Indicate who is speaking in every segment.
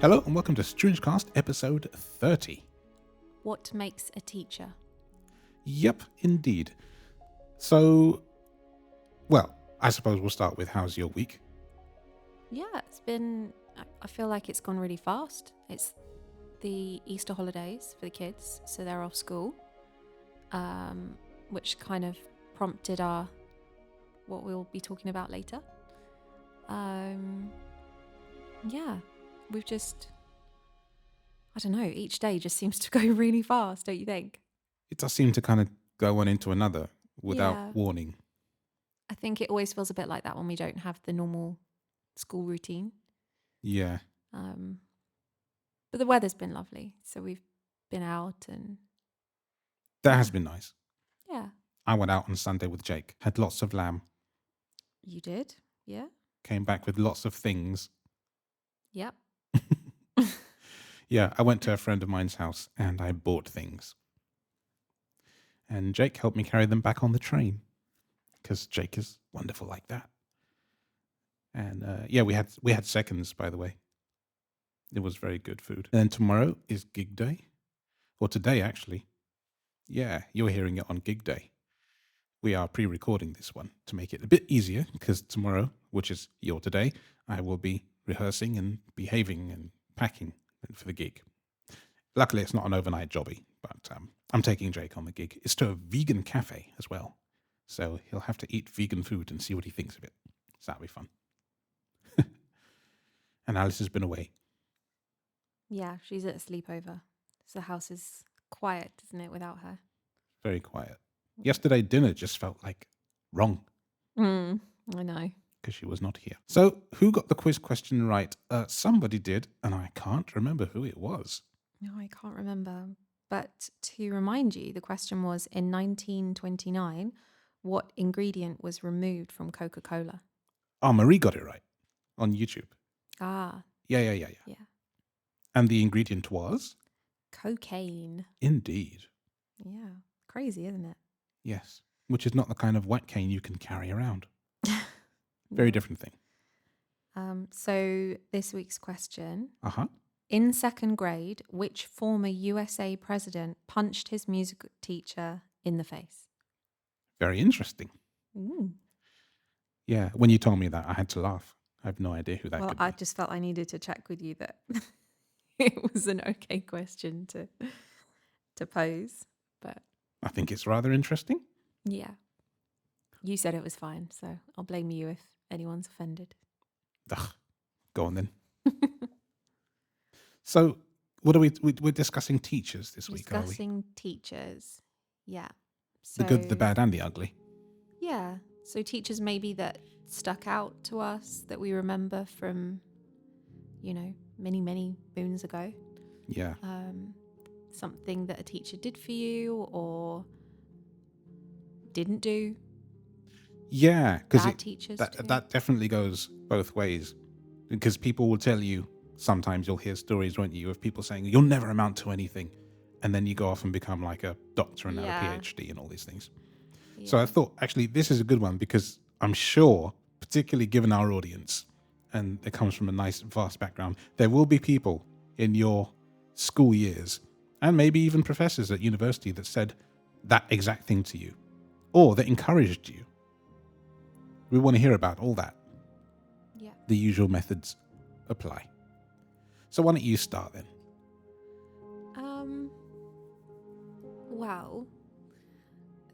Speaker 1: Hello and welcome to StroongeCast episode 30.
Speaker 2: What makes a teacher?
Speaker 1: Yep, indeed. So, well, I suppose we'll start with how's your week?
Speaker 2: Yeah, I feel like it's gone really fast. It's the Easter holidays for the kids, so they're off school, which kind of prompted what we'll be talking about later. Yeah, we've just, I don't know, each day just seems to go really fast, don't you think?
Speaker 1: It does seem to kind of go one into another without
Speaker 2: Yeah.
Speaker 1: warning.
Speaker 2: I think it always feels a bit like that when we don't have the normal school routine.
Speaker 1: Yeah.
Speaker 2: But the weather's been lovely, so we've been out and
Speaker 1: That has been nice.
Speaker 2: yeah.
Speaker 1: I went out on Sunday with Jake, had lots of lamb,
Speaker 2: You did? Yeah.
Speaker 1: came back with lots of things.
Speaker 2: Yep.
Speaker 1: Yeah, I went to a friend of mine's house and I bought things. And Jake helped me carry them back on the train because Jake is wonderful like that. And yeah, we had seconds, by the way. It was very good food. And then tomorrow is gig day. Or today, actually. Yeah, you're hearing it on gig day. We are pre-recording this one to make it a bit easier because tomorrow, which is your today, I will be rehearsing and behaving and packing for the gig. Luckily, it's not an overnight jobby, but I'm taking Jake on the gig. It's to a vegan cafe as well. So he'll have to eat vegan food and see what he thinks of it. So that'll be fun. And Alice has been away.
Speaker 2: Yeah, she's at a sleepover. So the house is quiet, isn't it, without her?
Speaker 1: Very quiet. Yesterday, dinner just felt like wrong
Speaker 2: I know.
Speaker 1: because she was not here. So who got the quiz question right? Somebody did, and I can't remember who it was.
Speaker 2: No, I can't remember. But to remind you, the question was, in 1929, what ingredient was removed from Coca-Cola?
Speaker 1: Oh, Marie got it right on YouTube.
Speaker 2: Ah,
Speaker 1: Yeah.
Speaker 2: yeah.
Speaker 1: And the ingredient was?
Speaker 2: Cocaine.
Speaker 1: Indeed.
Speaker 2: Yeah. Crazy, isn't it?
Speaker 1: Yes. Which is not the kind of wet cane you can carry around. Very different thing.
Speaker 2: So this week's question.
Speaker 1: Uh-huh.
Speaker 2: In second grade, which former USA president punched his music teacher in the face?
Speaker 1: Very interesting.
Speaker 2: Ooh.
Speaker 1: Yeah. When you told me that, I had to laugh. I have no idea who that
Speaker 2: Well,
Speaker 1: could be.
Speaker 2: I just felt I needed to check with you that it was an okay question to pose. But
Speaker 1: I think it's rather interesting.
Speaker 2: yeah, you said it was fine, so I'll blame you if anyone's offended.
Speaker 1: Ugh. Go on then. So, what are we're discussing teachers this week, are we?
Speaker 2: Discussing teachers. Yeah.
Speaker 1: The good, the bad, and the ugly.
Speaker 2: Yeah. So teachers maybe that stuck out to us that we remember from, many, many moons ago.
Speaker 1: Yeah.
Speaker 2: Something that a teacher did for you or didn't do.
Speaker 1: Yeah, because
Speaker 2: Bad teachers too.
Speaker 1: that definitely goes both ways. Because people will tell you, sometimes you'll hear stories, won't you, of people saying, you'll never amount to anything. And then you go off and become like a doctor and now a PhD and all these things. Yeah. So I thought, actually, this is a good one because I'm sure, particularly given our audience, and it comes from a nice, vast background, there will be people in your school years and maybe even professors at university that said that exact thing to you or that encouraged you. We want to hear about all that.
Speaker 2: Yeah.
Speaker 1: The usual methods apply. So why don't you start then?
Speaker 2: Well,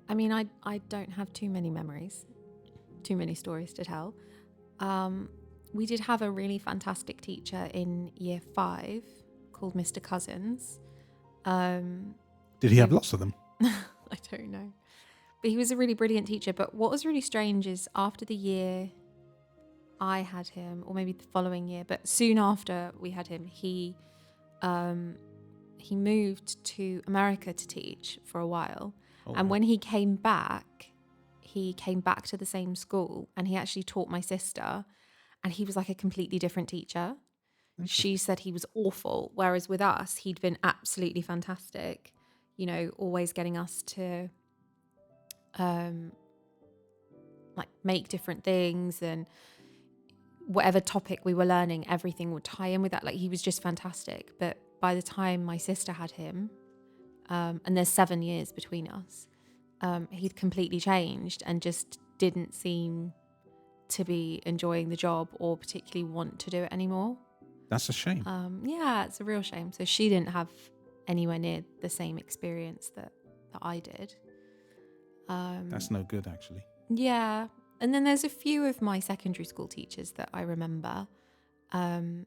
Speaker 2: I mean, I don't have too many memories, too many stories to tell. We did have a really fantastic teacher in year 5 called Mr. Cousins.
Speaker 1: Did he have lots of them?
Speaker 2: I don't know. But he was a really brilliant teacher. But what was really strange is after the year I had him, or maybe the following year, but soon after we had him, he moved to America to teach for a while. Oh, and when he came back to the same school and he actually taught my sister, and he was like a completely different teacher. She said he was awful, whereas with us, he'd been absolutely fantastic, always getting us to like make different things, and whatever topic we were learning, everything would tie in with that. Like, he was just fantastic. But by the time my sister had him, and there's 7 years between us, he'd completely changed and just didn't seem to be enjoying the job or particularly want to do it anymore.
Speaker 1: That's a shame.
Speaker 2: Yeah, it's a real shame. So she didn't have anywhere near the same experience that I did.
Speaker 1: That's no good, actually.
Speaker 2: Yeah. And then there's a few of my secondary school teachers that I remember. I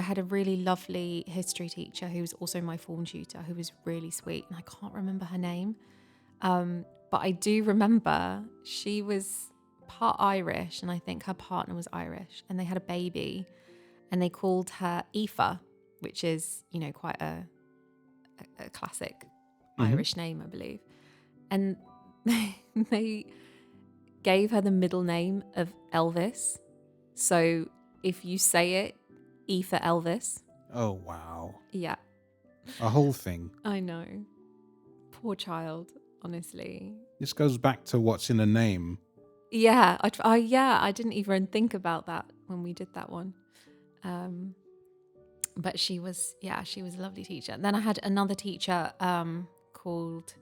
Speaker 2: had a really lovely history teacher who was also my form tutor, who was really sweet, and I can't remember her name. But I do remember she was part Irish, and I think her partner was Irish, and they had a baby, and they called her Aoife, which is, quite a classic Irish name, I believe. And they gave her the middle name of Elvis. So if you say it, Aoife Elvis.
Speaker 1: Oh, wow.
Speaker 2: Yeah.
Speaker 1: A whole thing.
Speaker 2: I know. Poor child, honestly.
Speaker 1: This goes back to what's in a name.
Speaker 2: Yeah, I didn't even think about that when we did that one. But she was a lovely teacher. And then I had another teacher called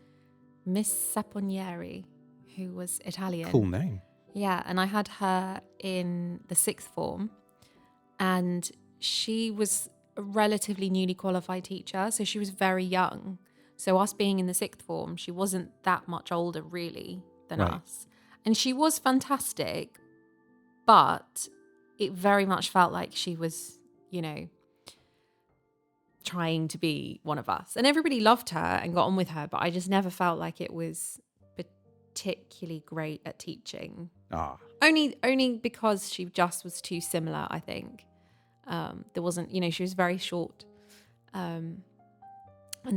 Speaker 2: Miss Saponieri, who was Italian.
Speaker 1: Cool name.
Speaker 2: Yeah, and I had her in the 6th form, and she was a relatively newly qualified teacher, so she was very young. So us being in the 6th form, she wasn't that much older really than us. And she was fantastic, but it very much felt like she was, trying to be one of us. And everybody loved her and got on with her, but I just never felt like it was particularly great at teaching. Only because she just was too similar, I think. There wasn't, she was very short and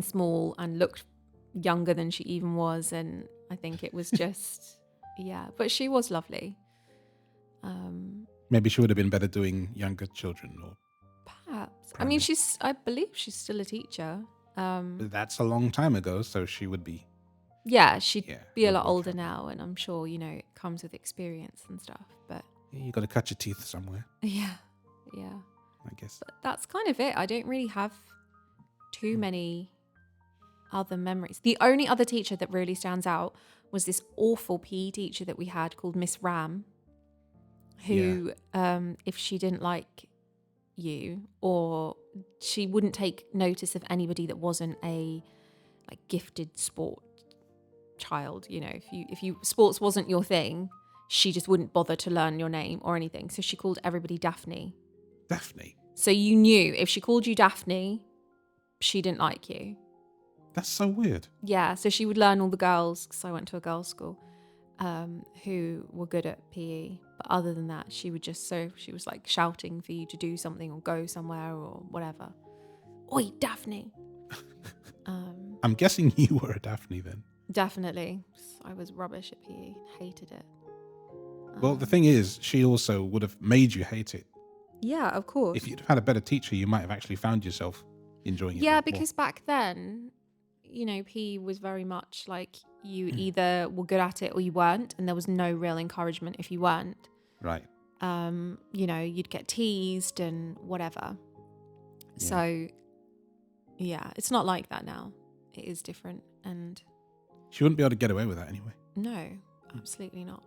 Speaker 2: small and looked younger than she even was, and I think it was just but she was lovely.
Speaker 1: Maybe she would have been better doing younger children, or
Speaker 2: perhaps.
Speaker 1: Primary.
Speaker 2: I mean, I believe she's still a teacher.
Speaker 1: That's a long time ago, so she would be.
Speaker 2: Yeah, she'd be a lot
Speaker 1: work
Speaker 2: older
Speaker 1: out.
Speaker 2: now, and I'm sure, it comes with experience and stuff, but
Speaker 1: You got to cut your teeth somewhere,
Speaker 2: yeah.
Speaker 1: I guess.
Speaker 2: But that's kind of it. I don't really have too many other memories. The only other teacher that really stands out was this awful PE teacher that we had called Miss Ram, who, if she didn't like you, or she wouldn't take notice of anybody that wasn't a gifted sport child, if you sports wasn't your thing, she just wouldn't bother to learn your name or anything. So she called everybody Daphne.
Speaker 1: Daphne?
Speaker 2: So you knew if she called you Daphne, she didn't like you.
Speaker 1: That's so weird.
Speaker 2: Yeah, so she would learn all the girls, because I went to a girls' school, who were good at PE. But other than that, she was shouting for you to do something or go somewhere or whatever. Oi, Daphne!
Speaker 1: I'm guessing you were a Daphne then.
Speaker 2: Definitely. I was rubbish at PE. Hated it.
Speaker 1: Well, the thing is, she also would have made you hate it.
Speaker 2: Yeah, of course.
Speaker 1: If you'd had a better teacher, you might have actually found yourself enjoying it.
Speaker 2: Yeah, because back then, PE was very much like you either were good at it or you weren't, and there was no real encouragement if you weren't.
Speaker 1: Right.
Speaker 2: You'd get teased and whatever. Yeah. So, yeah, it's not like that now. It is different, and
Speaker 1: she wouldn't be able to get away with that anyway.
Speaker 2: No, absolutely not.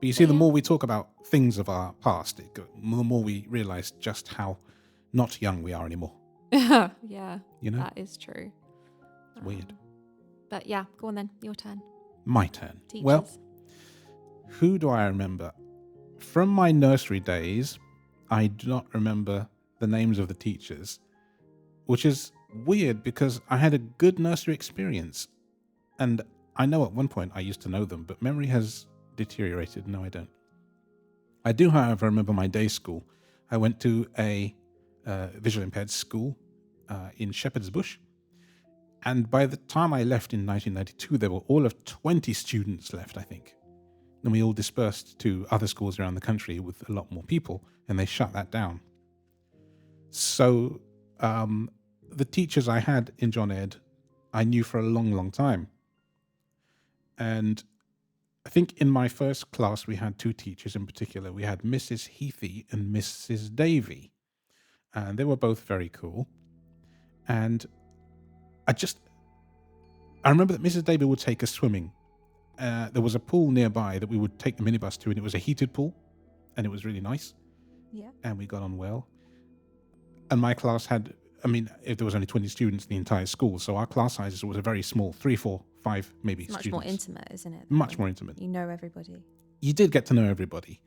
Speaker 1: But you see, the more we talk about things of our past, the more we realise just how not young we are anymore.
Speaker 2: Yeah, that is true.
Speaker 1: It's weird.
Speaker 2: But yeah, go on then. Your turn.
Speaker 1: My turn.
Speaker 2: Teachers.
Speaker 1: Well, who do I remember? From my nursery days, I do not remember the names of the teachers, which is weird because I had a good nursery experience. And I know at one point I used to know them, but memory has deteriorated. No, I don't. I do, however, remember my day school. I went to a visually impaired school in Shepherd's Bush. And by the time I left in 1992, there were all of 20 students left, I think. And we all dispersed to other schools around the country with a lot more people, and they shut that down. So the teachers I had in John Ed, I knew for a long, long time. And I think in my first class, we had two teachers in particular. We had Mrs. Heathy and Mrs. Davy, and they were both very cool. And I remember that Mrs. Davy would take us swimming. There was a pool nearby that we would take the minibus to, and it was a heated pool, and it was really nice.
Speaker 2: Yeah.
Speaker 1: And we got on well. And my class had, if there was only 20 students in the entire school, so our class sizes was a very small, 3, 4, 5, maybe
Speaker 2: It's much
Speaker 1: students.
Speaker 2: more intimate, isn't it?
Speaker 1: Much more intimate.
Speaker 2: You know everybody.
Speaker 1: You did get to know everybody.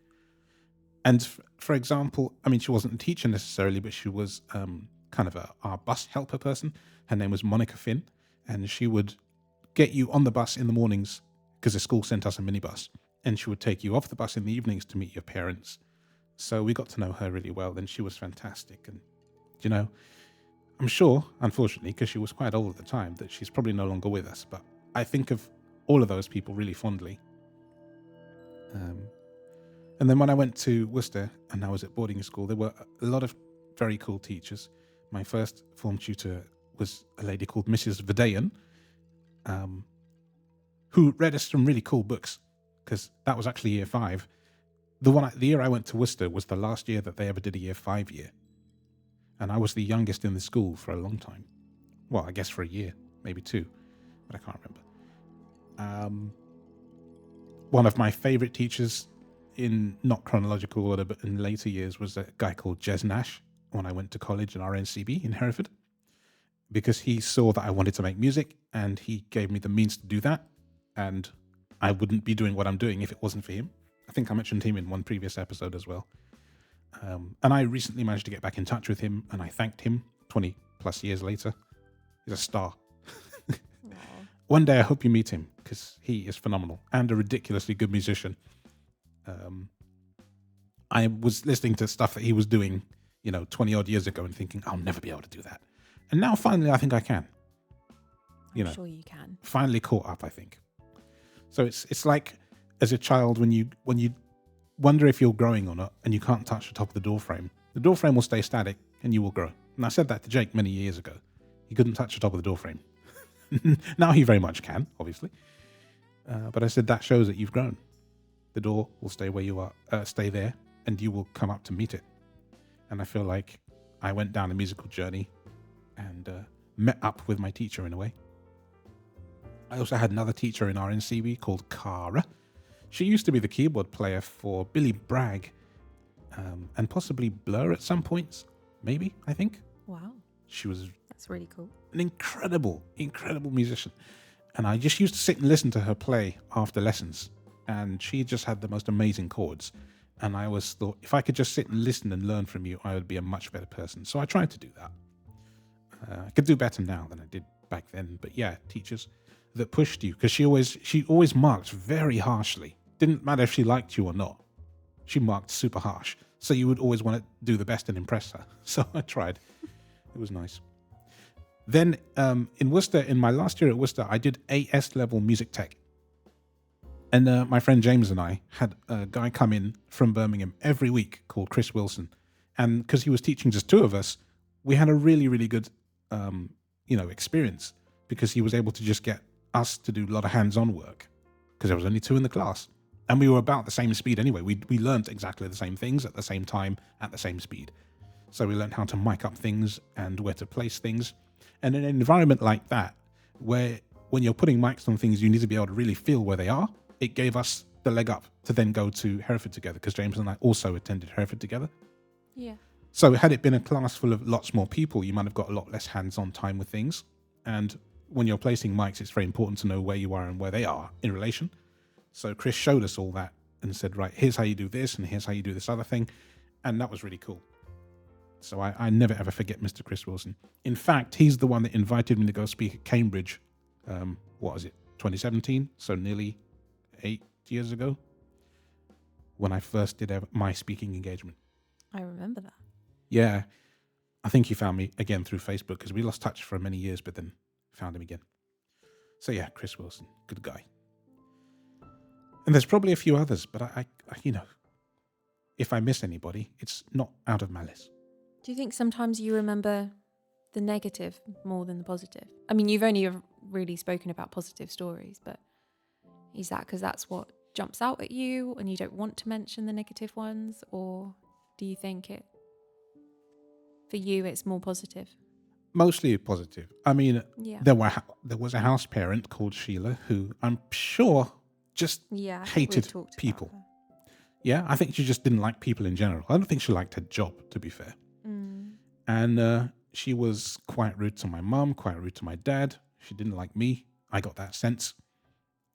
Speaker 1: And for example, she wasn't a teacher necessarily, but she was kind of our bus helper person. Her name was Monica Finn, and she would get you on the bus in the mornings because the school sent us a minibus, and she would take you off the bus in the evenings to meet your parents. So we got to know her really well, and she was fantastic. And, I'm sure, unfortunately, because she was quite old at the time, that she's probably no longer with us. But I think of all of those people really fondly. And then when I went to Worcester and I was at boarding school, there were a lot of very cool teachers. My first form tutor was a lady called Mrs. Verdayan, who read us some really cool books, because that was actually year 5. The year I went to Worcester was the last year that they ever did a year 5 year. And I was the youngest in the school for a long time. Well, I guess for a year, maybe 2, but I can't remember. One of my favorite teachers, in not chronological order, but in later years, was a guy called Jez Nash when I went to college in RNCB in Hereford, because he saw that I wanted to make music and he gave me the means to do that. And I wouldn't be doing what I'm doing if it wasn't for him. I think I mentioned him in one previous episode as well. And I recently managed to get back in touch with him, and I thanked him 20 plus years later. He's a star. One day I hope you meet him, because he is phenomenal and a ridiculously good musician. I was listening to stuff that he was doing, 20 odd years ago and thinking, I'll never be able to do that. And now finally I think I can.
Speaker 2: I'm sure you can.
Speaker 1: Finally caught up, I think. So it's like as a child when you wonder if you're growing or not and you can't touch the top of the door frame. The door frame will stay static and you will grow. And I said that to Jake many years ago. He couldn't touch the top of the door frame. Now he very much can, obviously. But I said that shows that you've grown. The door will stay where you are, stay there, and you will come up to meet it. And I feel like I went down a musical journey and met up with my teacher in a way. I also had another teacher in RNCB called Cara. She used to be the keyboard player for Billy Bragg and possibly Blur at some points, maybe, I think.
Speaker 2: Wow. That's really cool.
Speaker 1: An incredible musician. And I just used to sit and listen to her play after lessons. And she just had the most amazing chords. And I always thought, if I could just sit and listen and learn from you, I would be a much better person. So I tried to do that. I could do better now than I did back then. But yeah, teachers that pushed you, because she always marked very harshly. Didn't matter if she liked you or not. She marked super harsh. So you would always want to do the best and impress her. So I tried. It was nice. Then in Worcester, in my last year at Worcester, I did AS level music tech. And my friend James and I had a guy come in from Birmingham every week called Chris Wilson. And because he was teaching just 2 of us, we had a really, really good, experience, because he was able to just get us to do a lot of hands-on work because there was only 2 in the class. And we were about the same speed anyway. We learned exactly the same things at the same time, at the same speed. So we learned how to mic up things and where to place things. And in an environment like that, where when you're putting mics on things, you need to be able to really feel where they are. It gave us the leg up to then go to Hereford together, because James and I also attended Hereford together.
Speaker 2: Yeah.
Speaker 1: So had it been a class full of lots more people, you might have got a lot less hands-on time with things. And when you're placing mics, it's very important to know where you are and where they are in relation. So Chris showed us all that and said, right, here's how you do this and here's how you do this other thing. And that was really cool. So I never ever forget Mr. Chris Wilson. In fact, he's the one that invited me to go speak at Cambridge. 2017? So nearly 8 years ago, when I first did my speaking engagement.
Speaker 2: I remember that.
Speaker 1: Yeah. I think he found me again through Facebook, because we lost touch for many years, but then found him again. So yeah, Chris Wilson, good guy. And there's probably a few others, but I if I miss anybody, it's not out of malice.
Speaker 2: Do you think sometimes you remember the negative more than the positive? I mean, you've only really spoken about positive stories, but is that because that's what jumps out at you and you don't want to mention the negative ones, or do you think for you it's more positive?
Speaker 1: Mostly positive. I mean,
Speaker 2: Yeah.
Speaker 1: there was a house parent called Sheila who I'm sure just
Speaker 2: Yeah, I think we've
Speaker 1: hated
Speaker 2: talked
Speaker 1: people.
Speaker 2: about her.
Speaker 1: Yeah, I think she just didn't like people in general. I don't think she liked her job, to be fair. And she was quite rude to my mum, quite rude to my dad. She didn't like me. I got that sense.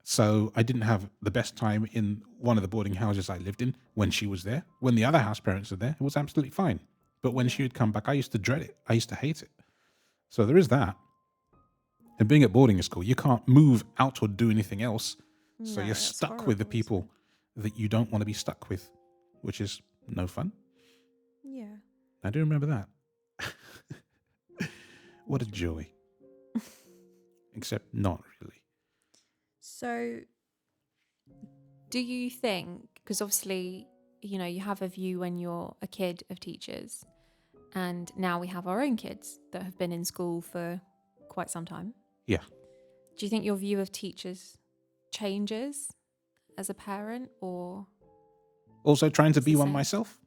Speaker 1: So I didn't have the best time in one of the boarding houses I lived in when she was there. When the other house parents were there, it was absolutely fine. But when she would come back, I used to dread it. I used to hate it. So there is that. And being at boarding school, you can't move out or do anything else. So you're stuck with the people that you don't want to be stuck with, which is no fun.
Speaker 2: Yeah.
Speaker 1: I do remember that. What a joy. Except not really.
Speaker 2: So do you think, because obviously, you have a view when you're a kid of teachers, and now we have our own kids that have been in school for quite some time.
Speaker 1: Yeah.
Speaker 2: Do you think your view of teachers changes as a parent, or?
Speaker 1: Also trying to be one myself.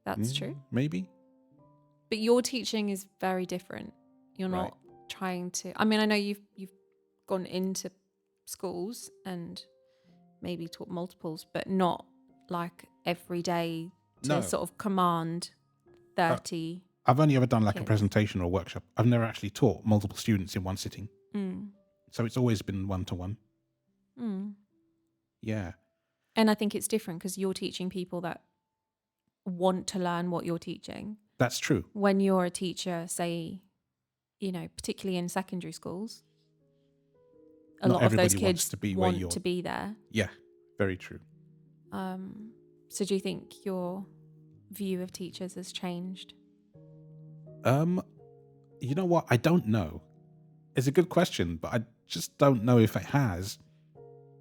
Speaker 2: That's true.
Speaker 1: Maybe.
Speaker 2: But your teaching is very different. You're not trying to. I mean, I know you've gone into schools and maybe taught multiples, but not like every day to sort of command 30.
Speaker 1: I've only ever done like
Speaker 2: kids.
Speaker 1: a presentation or a workshop. I've never actually taught multiple students in one sitting. So it's always been one-to-one. Yeah.
Speaker 2: And I think it's different because you're teaching people that want to learn what you're teaching.
Speaker 1: That's true.
Speaker 2: When you're a teacher, say, particularly in secondary schools, a lot of those kids want to be there.
Speaker 1: Yeah, very true.
Speaker 2: So do you think your view of teachers has changed?
Speaker 1: You know what? I don't know. It's a good question, but I just don't know if it has,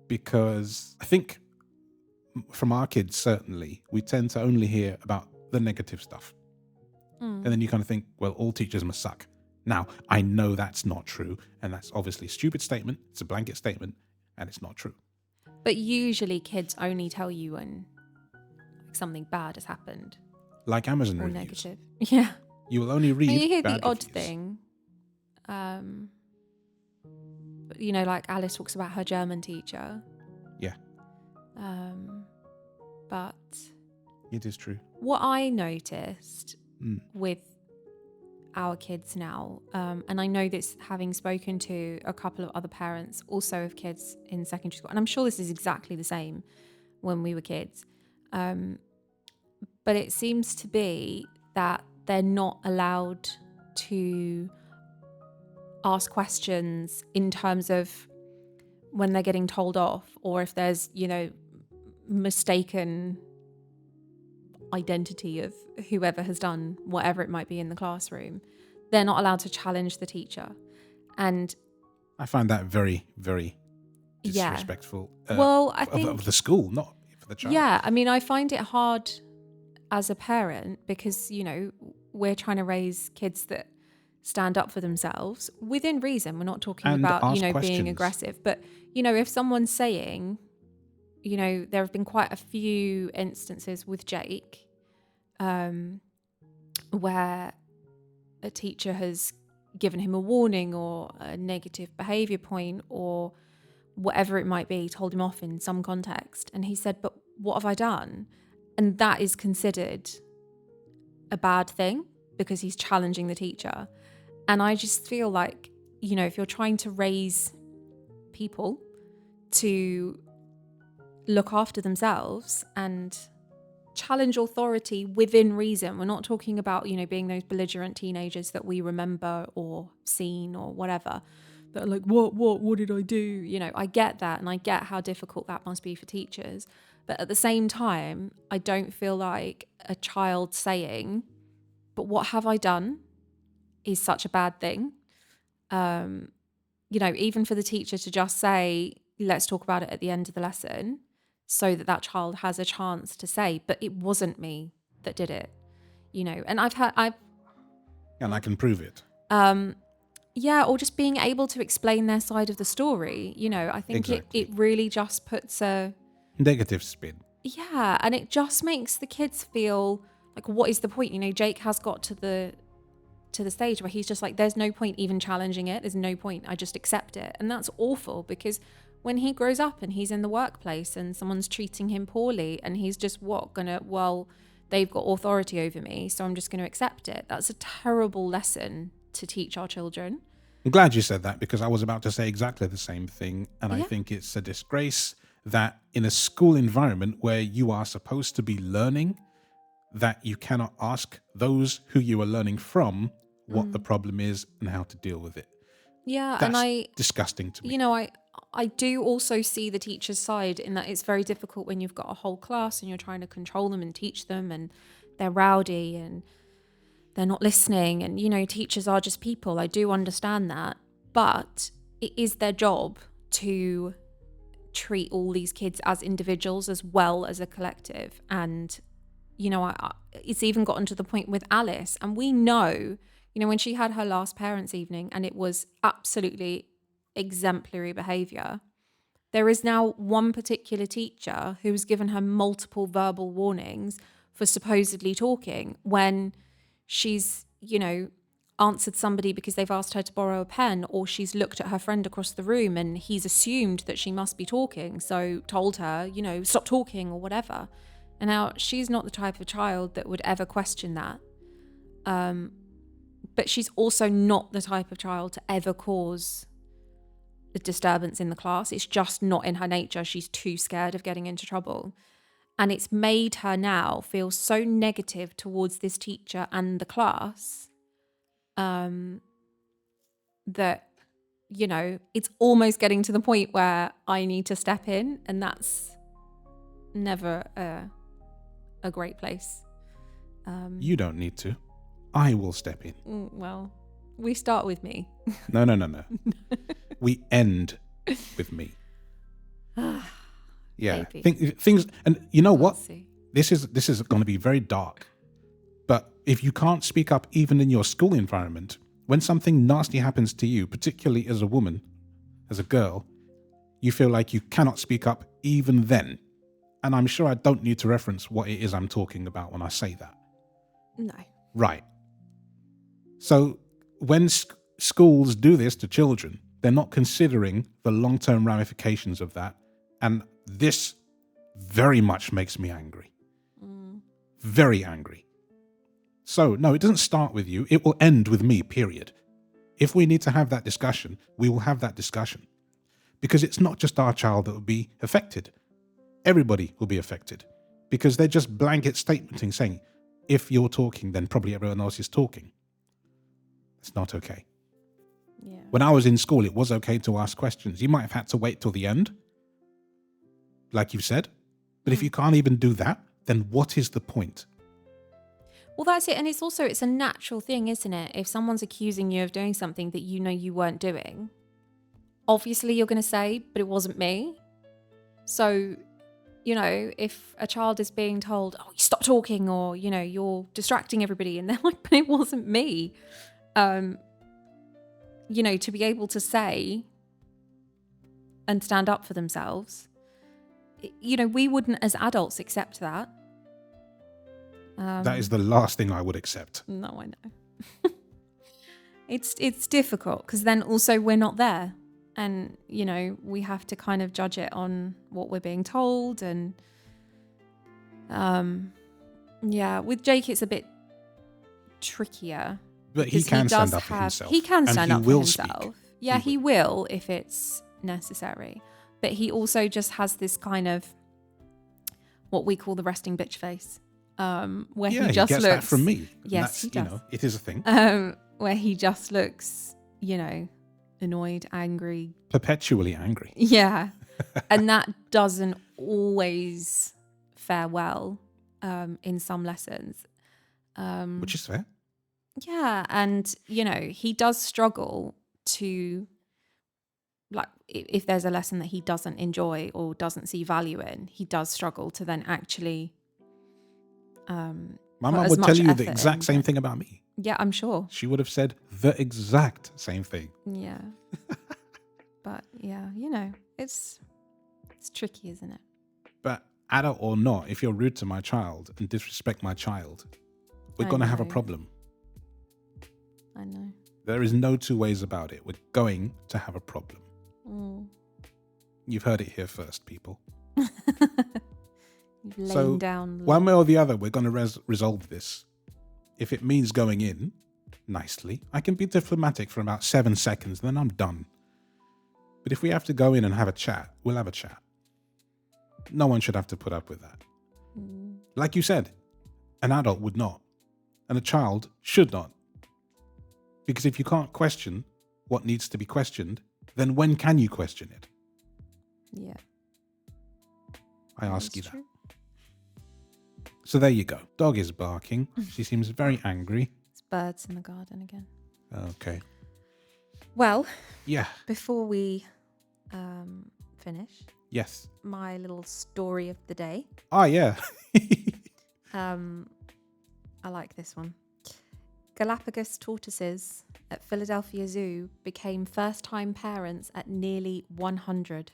Speaker 1: because I think from our kids, certainly, we tend to only hear about the negative stuff. And then you kind of think, well, all teachers must suck. Now, I know that's not true, and that's obviously a stupid statement. It's a blanket statement, and it's not true.
Speaker 2: But usually kids only tell you when something bad has happened.
Speaker 1: Like Amazon
Speaker 2: or
Speaker 1: reviews.
Speaker 2: Negative. Yeah.
Speaker 1: You will only read
Speaker 2: and you hear
Speaker 1: bad
Speaker 2: the odd
Speaker 1: reviews.
Speaker 2: thing. Like Alice talks about her German teacher.
Speaker 1: Yeah.
Speaker 2: But
Speaker 1: it is true.
Speaker 2: What I noticed with our kids now, and I know this having spoken to a couple of other parents also of kids in secondary school, and I'm sure this is exactly the same when we were kids, but it seems to be that they're not allowed to ask questions in terms of when they're getting told off, or if there's, mistaken identity of whoever has done whatever it might be in the classroom. They're not allowed to challenge the teacher. And
Speaker 1: I find that very, very disrespectful.
Speaker 2: Well, I think
Speaker 1: of the school, not for the child.
Speaker 2: Yeah, I mean, I find it hard as a parent because, we're trying to raise kids that stand up for themselves within reason. We're not talking about, being aggressive. But, if someone's saying, there have been quite a few instances with Jake where a teacher has given him a warning or a negative behavior point or whatever it might be, told him off in some context. And he said, but what have I done? And that is considered a bad thing because he's challenging the teacher. And I just feel like, if you're trying to raise people to look after themselves and challenge authority within reason. We're not talking about, being those belligerent teenagers that we remember or seen or whatever. That are like, what did I do? I get that, and I get how difficult that must be for teachers. But at the same time, I don't feel like a child saying, but what have I done is such a bad thing. Even for the teacher to just say, let's talk about it at the end of the lesson, so that child has a chance to say, but it wasn't me that did it, and
Speaker 1: and I can prove it.
Speaker 2: Or just being able to explain their side of the story. I think
Speaker 1: exactly.
Speaker 2: it really just puts a
Speaker 1: Negative spin.
Speaker 2: Yeah, and it just makes the kids feel like, what is the point? You know, Jake has got to the stage where he's just like, there's no point even challenging it. There's no point. I just accept it. And that's awful, because when he grows up and he's in the workplace and someone's treating him poorly and he's just they've got authority over me, so I'm just going to accept it. That's a terrible lesson to teach our children.
Speaker 1: I'm glad you said that, because I was about to say exactly the same thing. And
Speaker 2: Yeah.
Speaker 1: I think it's a disgrace that in a school environment where you are supposed to be learning, that you cannot ask those who you are learning from what the problem is and how to deal with it.
Speaker 2: Yeah,
Speaker 1: That's disgusting to me.
Speaker 2: You know, I do also see the teacher's side in that it's very difficult when you've got a whole class and you're trying to control them and teach them, and they're rowdy and they're not listening, and, you know, teachers are just people. I do understand that, but it is their job to treat all these kids as individuals as well as a collective. And, you know, it's even gotten to the point with Alice, and we know, you know, when she had her last parents' evening and it was absolutely exemplary behavior, there is now one particular teacher who has given her multiple verbal warnings for supposedly talking when she's, you know, answered somebody because they've asked her to borrow a pen, or she's looked at her friend across the room and he's assumed that she must be talking, so told her, you know, stop talking or whatever. And now she's not the type of child that would ever question that. But she's also not the type of child to ever cause a disturbance in the class. It's just not in her nature. She's too scared of getting into trouble. And it's made her now feel so negative towards this teacher and the class that, you know, it's almost getting to the point where I need to step in, and that's never a great place.
Speaker 1: You don't need to. I will step in.
Speaker 2: Well, we start with me.
Speaker 1: No. We end with me. Yeah, things, and you know what? This is going to be very dark. But if you can't speak up even in your school environment, when something nasty happens to you, particularly as a woman, as a girl, you feel like you cannot speak up even then. And I'm sure I don't need to reference what it is I'm talking about when I say that.
Speaker 2: No.
Speaker 1: Right. So when schools do this to children, they're not considering the long-term ramifications of that. And this very much makes me angry. Very angry. So, no, it doesn't start with you. It will end with me, period. If we need to have that discussion, we will have that discussion. Because it's not just our child that will be affected. Everybody will be affected. Because they're just blanket statementing saying, if you're talking, then probably everyone else is talking. It's not okay.
Speaker 2: Yeah.
Speaker 1: When I was in school, it was okay to ask questions. You might have had to wait till the end, like you said. But if you can't even do that, then what is the point?
Speaker 2: Well, that's it. And it's a natural thing, isn't it? If someone's accusing you of doing something that you know you weren't doing, obviously you're going to say, but it wasn't me. So, you know, if a child is being told, oh, you stop talking, or, you know, you're distracting everybody, and they're like, but it wasn't me. You know, to be able to say and stand up for themselves, you know, we wouldn't as adults accept that.
Speaker 1: That is the last thing I would accept.
Speaker 2: No, I know. It's difficult because then also we're not there, and, you know, we have to kind of judge it on what we're being told. And yeah, with Jake it's a bit trickier.
Speaker 1: But he can stand up for himself.
Speaker 2: He can stand up for himself.
Speaker 1: Speak.
Speaker 2: Yeah, he will if it's necessary. But he also just has this kind of what we call the resting bitch face. Where he just
Speaker 1: gets
Speaker 2: looks
Speaker 1: that from me.
Speaker 2: Yes, he does.
Speaker 1: You know, it is a thing.
Speaker 2: Where he just looks, you know, annoyed, angry,
Speaker 1: perpetually angry.
Speaker 2: Yeah, and that doesn't always fare well in some lessons,
Speaker 1: which is fair.
Speaker 2: Yeah, and, you know, he does struggle to, like, if there's a lesson that he doesn't enjoy or doesn't see value in, he does struggle to then actually.
Speaker 1: My mum would tell you the exact same thing about me.
Speaker 2: Yeah, I'm sure.
Speaker 1: She would have said the exact same thing.
Speaker 2: Yeah. But yeah, you know, it's tricky, isn't it?
Speaker 1: But adult or not, if you're rude to my child and disrespect my child, we're going to have a problem.
Speaker 2: I know.
Speaker 1: There is no two ways about it. We're going to have a problem. You've heard it here first, people.
Speaker 2: You've lain down.
Speaker 1: One way or the other, we're going to resolve this. If it means going in nicely, I can be diplomatic for about 7 seconds, then I'm done. But if we have to go in and have a chat, we'll have a chat. No one should have to put up with that. Like you said, an adult would not. And a child should not. Because if you can't question what needs to be questioned, then when can you question it?
Speaker 2: Yeah.
Speaker 1: I ask you that. So there you go. Dog is barking. She seems very angry.
Speaker 2: It's birds in the garden again.
Speaker 1: Okay.
Speaker 2: Well,
Speaker 1: yeah.
Speaker 2: Before we finish,
Speaker 1: yes,
Speaker 2: my little story of the day.
Speaker 1: Oh yeah.
Speaker 2: I like this one. Galapagos tortoises at Philadelphia Zoo became first-time parents at nearly 100.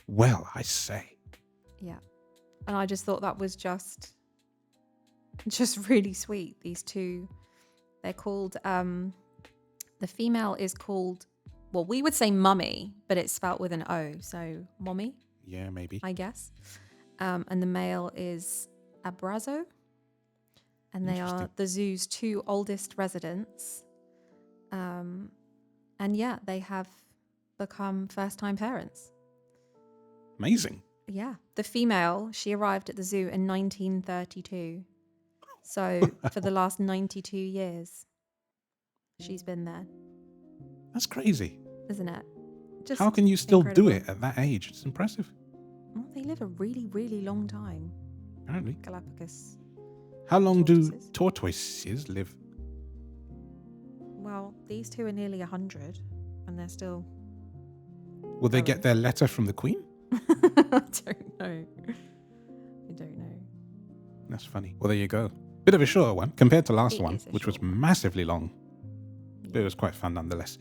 Speaker 1: Well, I say.
Speaker 2: Yeah. And I just thought that was just really sweet. These two, they're called, the female is called, well, we would say mummy, but it's spelt with an O. So mommy.
Speaker 1: Yeah, maybe.
Speaker 2: I guess. And the male is Abrazo. And they are the zoo's 2 oldest residents. And yeah, they have become first-time parents.
Speaker 1: Amazing.
Speaker 2: Yeah. The female, she arrived at the zoo in 1932. So for the last 92 years, she's been there.
Speaker 1: That's crazy.
Speaker 2: Isn't it? Just
Speaker 1: how can you still
Speaker 2: incredible.
Speaker 1: do it at that age? It's impressive.
Speaker 2: Well, they live a really, really long time.
Speaker 1: Apparently.
Speaker 2: Galapagos.
Speaker 1: How long
Speaker 2: tortoises.
Speaker 1: do tortoises live?
Speaker 2: Well, these two are nearly 100 and they're still...
Speaker 1: Will they get their letter from the Queen?
Speaker 2: I don't know.
Speaker 1: That's funny. Well, there you go. Bit of a shorter one compared to last one, which was
Speaker 2: one.
Speaker 1: massively long. But it was quite fun nonetheless.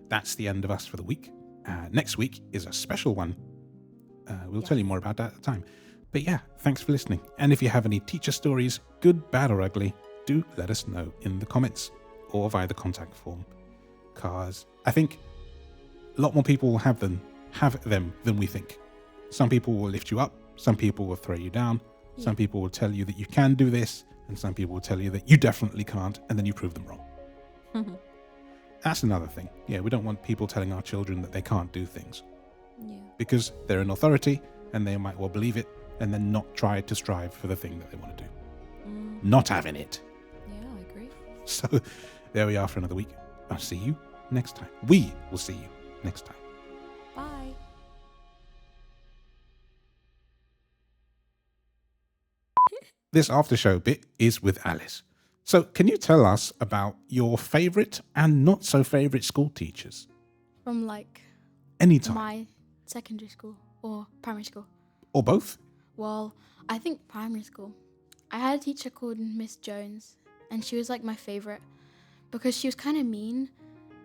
Speaker 1: That's the end of us for the week. Next week is a special one. We'll tell you more about that at the time. But yeah, thanks for listening. And if you have any teacher stories, good, bad, or ugly, do let us know in the comments or via the contact form. Because I think a lot more people will have them than we think. Some people will lift you up. Some people will throw you down. Yeah. Some people will tell you that you can do this. And some people will tell you that you definitely can't. And then you prove them wrong. That's another thing. Yeah, we don't want people telling our children that they can't do things.
Speaker 2: Yeah.
Speaker 1: Because they're an authority and they might well believe it and then not try to strive for the thing that they want to do. Not having it.
Speaker 2: Yeah, I agree.
Speaker 1: So there we are for another week. I'll see you next time. We will see you next time.
Speaker 2: Bye.
Speaker 1: This after show bit is with Alice. So can you tell us about your favourite and not so favourite school teachers?
Speaker 3: From like
Speaker 1: anytime.
Speaker 3: My secondary school or primary school.
Speaker 1: Or both?
Speaker 3: Well, I think primary school. I had a teacher called Miss Jones and she was like my favourite because she was kind of mean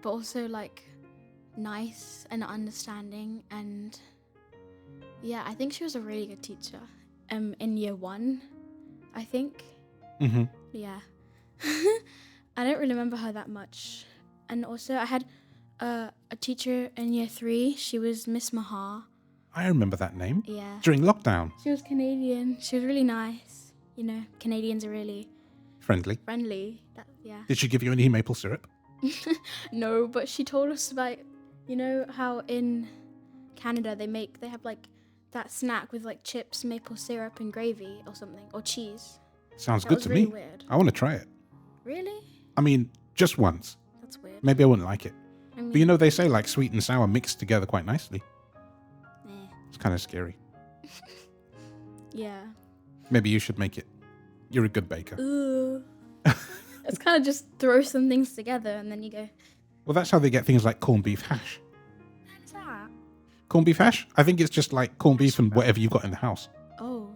Speaker 3: but also like nice and understanding, and yeah, I think she was a really good teacher. In year 1, I think. Yeah. I don't really remember her that much. And also I had a teacher in year 3. She was Miss Mahar.
Speaker 1: I remember that name.
Speaker 3: Yeah.
Speaker 1: During lockdown.
Speaker 3: She was Canadian. She was really nice. You know, Canadians are really
Speaker 1: friendly.
Speaker 3: Yeah.
Speaker 1: Did she give you any maple syrup?
Speaker 3: No, but she told us about, you know, how in Canada they have like that snack with like chips, maple syrup and gravy or something, or cheese.
Speaker 1: Sounds good to me.
Speaker 3: Weird.
Speaker 1: I want to try it.
Speaker 3: Really?
Speaker 1: I mean, just once.
Speaker 3: That's weird.
Speaker 1: Maybe I wouldn't like it.
Speaker 3: I mean,
Speaker 1: but you know, they say like sweet and sour mixed together quite nicely.
Speaker 3: Eh.
Speaker 1: It's kind of scary.
Speaker 3: Yeah.
Speaker 1: Maybe you should make it. You're a good baker.
Speaker 3: Ooh. It's kind of just throw some things together and then you go.
Speaker 1: Well, that's how they get things like corned beef hash.
Speaker 3: What is that?
Speaker 1: Corned beef hash? I think it's just like corned beef and whatever you've got in the house.
Speaker 3: Oh.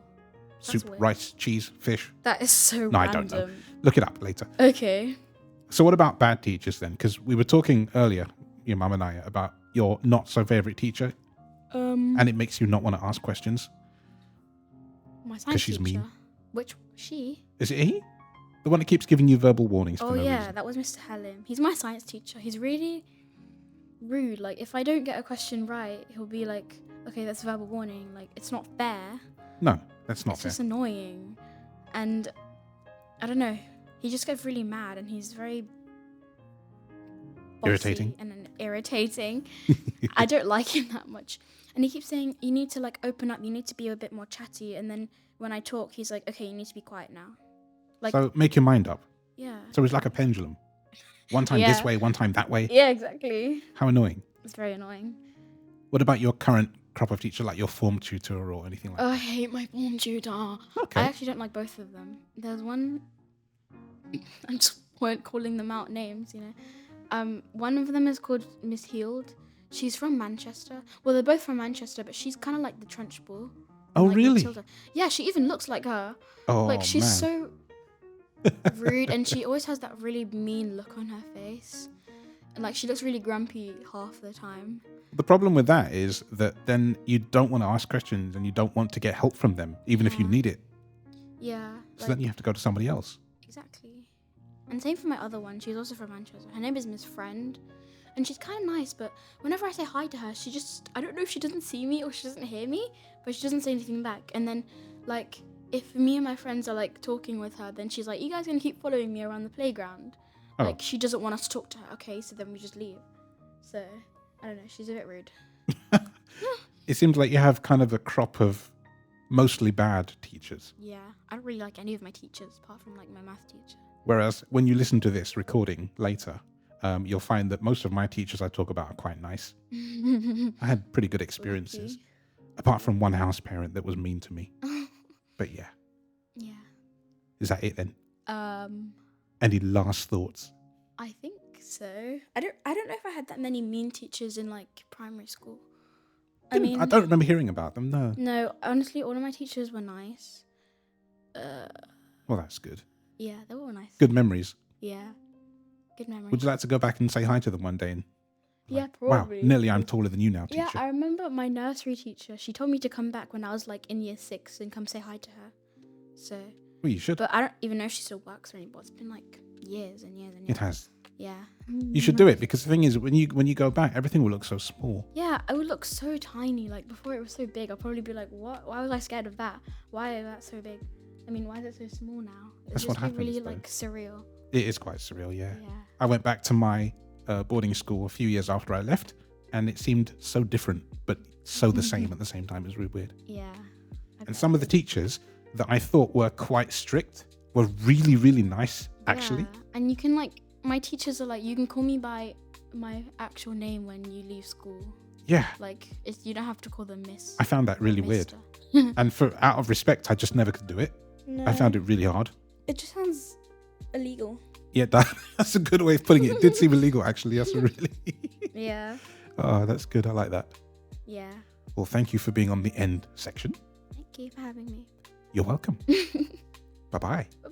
Speaker 1: Soup,
Speaker 3: weird.
Speaker 1: rice, cheese, fish.
Speaker 3: That is so
Speaker 1: No,
Speaker 3: random.
Speaker 1: I don't know. Look it up later.
Speaker 3: Okay.
Speaker 1: So what about bad teachers then? Because we were talking earlier, your mum and I, about your not so favourite teacher. And it makes you not want to ask questions.
Speaker 3: My science
Speaker 1: she's
Speaker 3: teacher.
Speaker 1: mean?
Speaker 3: Which she?
Speaker 1: Is it he? The one that keeps giving you verbal warnings for
Speaker 3: Oh
Speaker 1: no
Speaker 3: yeah,
Speaker 1: reason.
Speaker 3: that was Mr. Halim. He's my science teacher. He's really rude. Like if I don't get a question right, he'll be like, "Okay, that's a verbal warning." Like it's not fair.
Speaker 1: No, that's not
Speaker 3: It's
Speaker 1: fair.
Speaker 3: just annoying, and I don't know. He just gets really mad, and he's very bossy
Speaker 1: Irritating.
Speaker 3: and irritating. I don't like him that much. And he keeps saying, "You need to like open up. You need to be a bit more chatty." And then when I talk, he's like, "Okay, you need to be quiet now." Like,
Speaker 1: So make your mind up.
Speaker 3: yeah.
Speaker 1: So it's like a pendulum. One time this way, one time that way.
Speaker 3: Yeah, exactly.
Speaker 1: How annoying.
Speaker 3: It's very annoying.
Speaker 1: What about your current crop of teacher, like your form tutor or anything like
Speaker 3: Oh, I hate my form tutor.
Speaker 1: Okay.
Speaker 3: I actually don't like both of them. There's one. I just weren't calling them out names, you know. One of them is called Miss Heald. She's from Manchester. Well, they're both from Manchester, but she's kind of like the Trunchbull.
Speaker 1: Oh,
Speaker 3: like
Speaker 1: really?
Speaker 3: Matilda. Yeah, she even looks like her.
Speaker 1: Oh,
Speaker 3: Like she's
Speaker 1: man.
Speaker 3: so rude, and she always has that really mean look on her face, and like she looks really grumpy half the time.
Speaker 1: The problem with that is that then you don't want to ask questions and you don't want to get help from them, even if you
Speaker 3: Yeah.
Speaker 1: need it.
Speaker 3: Yeah.
Speaker 1: So then you have to go to somebody else.
Speaker 3: Exactly. And same for my other one. She's also from Manchester. Her name is Miss Friend. And she's kind of nice, but whenever I say hi to her, she just, I don't know if she doesn't see me or she doesn't hear me, but she doesn't say anything back. And then, like, if me and my friends are, like, talking with her, then she's like, "You guys gonna keep following me around the playground?"
Speaker 1: Oh.
Speaker 3: Like, she doesn't want us to talk to her. Okay, so then we just leave. So, I don't know. She's a bit rude.
Speaker 1: It seems like you have kind of a crop of mostly bad teachers.
Speaker 3: Yeah. I don't really like any of my teachers, apart from, like, my math teacher.
Speaker 1: Whereas when you listen to this recording later, you'll find that most of my teachers I talk about are quite nice. I had pretty good experiences,
Speaker 3: Lucky.
Speaker 1: apart from one house parent that was mean to me. But yeah,
Speaker 3: Yeah.
Speaker 1: is that it then?
Speaker 3: Um...
Speaker 1: Any last thoughts?
Speaker 3: I think so. I don't know if I had that many mean teachers in like primary school. I mean,
Speaker 1: I don't remember hearing about them, no.
Speaker 3: no, honestly, all of my teachers were nice.
Speaker 1: Well, that's good.
Speaker 3: Yeah, they were all nice.
Speaker 1: Good memories.
Speaker 3: Yeah, good memories.
Speaker 1: Would you like to go back and say hi to them one day? And
Speaker 3: Yeah,
Speaker 1: like,
Speaker 3: probably.
Speaker 1: Wow, nearly I'm taller than you now, teacher.
Speaker 3: Yeah, I remember my nursery teacher. She told me to come back when I was like in year 6 and come say hi to her. So,
Speaker 1: Well, you should.
Speaker 3: but I don't even know if she still works anymore. It's been like years and years and years.
Speaker 1: It has.
Speaker 3: Yeah.
Speaker 1: You should do it because the thing is, when you go back, everything will look so small.
Speaker 3: Yeah, I would look so tiny. Like before it was so big, I'll probably be like, "What? Why was I scared of that? Why is that so big? I mean, why is it so small now?"
Speaker 1: That's what happens,
Speaker 3: Really
Speaker 1: though.
Speaker 3: like surreal.
Speaker 1: It is quite surreal, yeah.
Speaker 3: Yeah.
Speaker 1: I went back to my boarding school a few years after I left, and it seemed so different, but so the same at the same time. It was really weird.
Speaker 3: Yeah.
Speaker 1: And some of the teachers that I thought were quite strict were really, really nice, actually.
Speaker 3: Yeah. And you can like, my teachers are like, you can call me by my actual name when you leave school.
Speaker 1: Yeah,
Speaker 3: Like, you don't have to call them Miss.
Speaker 1: I found that really weird.
Speaker 3: Mister.
Speaker 1: And out of respect, I just never could do it.
Speaker 3: No,
Speaker 1: I found it really hard.
Speaker 3: it just sounds illegal.
Speaker 1: Yeah, that's a good way of putting it. It did seem illegal, actually. That's really...
Speaker 3: Yeah.
Speaker 1: Oh, that's good. I like that.
Speaker 3: Yeah.
Speaker 1: Well, thank you for being on the end section.
Speaker 3: Thank you for having me.
Speaker 1: You're welcome. Bye-bye.
Speaker 3: Bye.